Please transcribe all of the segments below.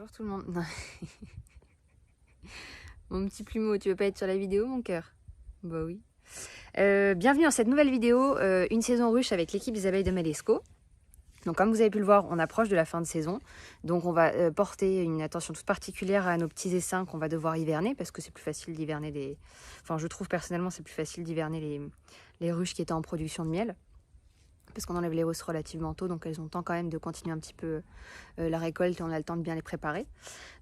Bonjour tout le monde. Non. Mon petit plumeau, tu veux pas être sur la vidéo, mon cœur? Bah oui. Bienvenue dans cette nouvelle vidéo, une saison ruche avec l'équipe des abeilles de Melesco. Donc comme vous avez pu le voir, on approche de la fin de saison. Donc on va porter une attention toute particulière à nos petits essaims qu'on va devoir hiverner, parce que c'est plus facile d'hiverner des... Enfin, je trouve personnellement c'est plus facile d'hiverner les ruches qui étaient en production de miel, parce qu'on enlève les russes relativement tôt, donc elles ont le temps quand même de continuer un petit peu la récolte et on a le temps de bien les préparer.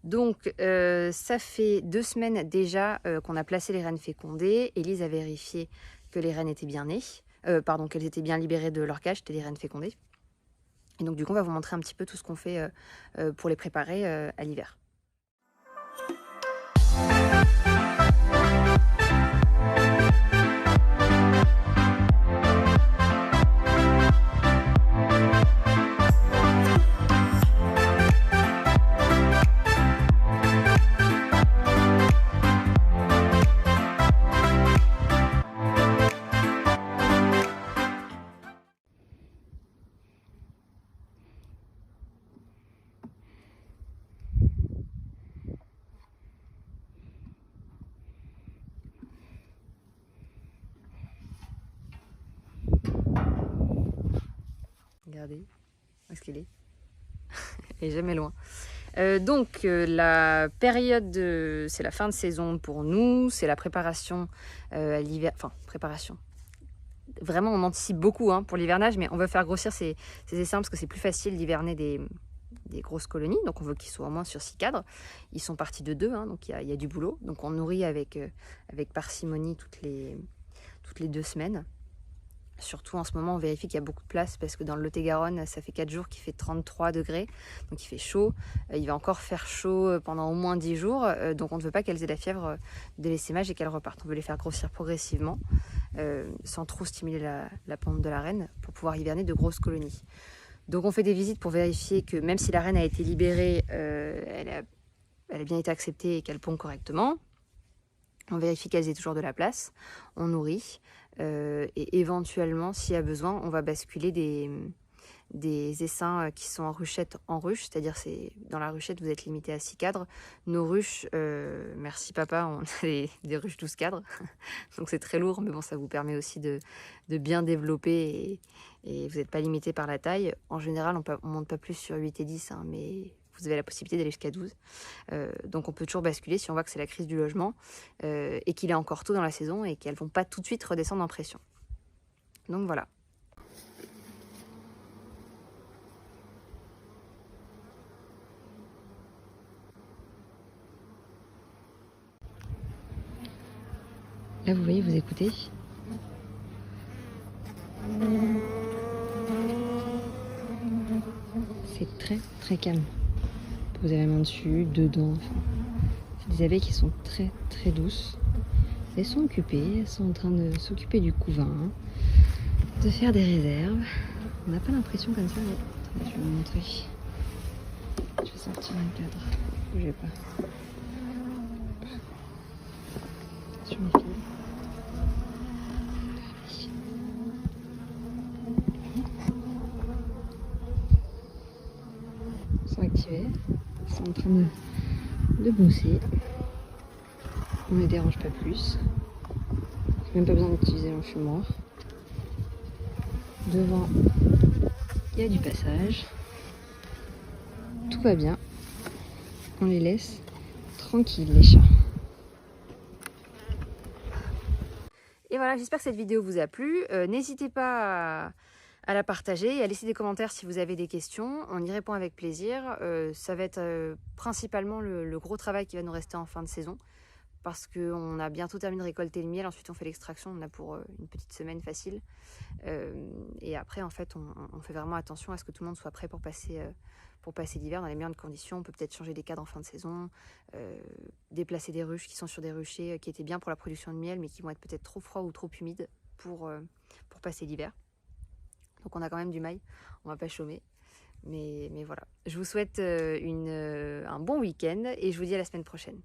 Donc ça fait 2 semaines déjà qu'on a placé les reines fécondées. Élise a vérifié que les reines étaient bien nées, qu'elles étaient bien libérées de leur cage, c'était des reines fécondées. Et donc du coup on va vous montrer un petit peu tout ce qu'on fait pour les préparer à l'hiver. Regardez, où est-ce qu'elle est? Elle est jamais loin. La période, c'est la fin de saison pour nous, c'est la préparation à l'hiver, enfin préparation. Vraiment on anticipe beaucoup pour l'hivernage, mais on veut faire grossir ces essaims parce que c'est plus facile d'hiverner des grosses colonies, donc on veut qu'ils soient au moins sur 6 cadres. Ils sont partis de 2, donc il y a du boulot. Donc on nourrit avec parcimonie toutes les 2 semaines. Surtout en ce moment, on vérifie qu'il y a beaucoup de place parce que dans le Lot-et-Garonne, ça fait 4 jours qu'il fait 33 degrés, donc il fait chaud. Il va encore faire chaud pendant au moins 10 jours, donc on ne veut pas qu'elles aient la fièvre de l'essaimage et qu'elles repartent. On veut les faire grossir progressivement, sans trop stimuler la pente de la reine, pour pouvoir hiverner de grosses colonies. Donc on fait des visites pour vérifier que même si la reine a été libérée, elle a bien été acceptée et qu'elle pond correctement. On vérifie qu'elles aient toujours de la place, on nourrit, et éventuellement, s'il y a besoin, on va basculer des essaims qui sont en ruchette en ruche, c'est-à-dire dans la ruchette, vous êtes limité à 6 cadres. Nos ruches, merci papa, on a des ruches 12 cadres, donc c'est très lourd, mais bon, ça vous permet aussi de bien développer et vous n'êtes pas limité par la taille. En général, on ne monte pas plus sur 8 et 10, mais vous avez la possibilité d'aller jusqu'à 12. Donc on peut toujours basculer si on voit que c'est la crise du logement et qu'il est encore tôt dans la saison et qu'elles ne vont pas tout de suite redescendre en pression. Donc voilà. Là vous voyez, vous écoutez. C'est très très calme. Vous avez la main dessus, dedans. C'est des abeilles qui sont très très douces. Elles sont occupées, elles sont en train de s'occuper du couvain, de faire des réserves. On n'a pas l'impression comme ça, mais attendez, je vais vous montrer. Je vais sortir un cadre. Bougez pas. Sur mes filles. Ils sont activés. Ils sont en train de bosser. On ne les dérange pas plus. Même pas besoin d'utiliser l'enfumoir. Devant, il y a du passage. Tout va bien. On les laisse tranquilles, les chats. Et voilà, j'espère que cette vidéo vous a plu. N'hésitez pas à la partager et à laisser des commentaires si vous avez des questions. On y répond avec plaisir. Ça va être principalement le gros travail qui va nous rester en fin de saison, parce qu'on a bientôt terminé de récolter le miel. Ensuite on fait l'extraction, on a pour une petite semaine facile. Et après en fait on fait vraiment attention à ce que tout le monde soit prêt pour passer l'hiver dans les meilleures conditions. On peut peut-être changer des cadres en fin de saison, déplacer des ruches qui sont sur des ruchers qui étaient bien pour la production de miel mais qui vont être peut-être trop froids ou trop humides pour passer l'hiver. Donc on a quand même du mail, on va pas chômer. Mais voilà, je vous souhaite un bon week-end et je vous dis à la semaine prochaine.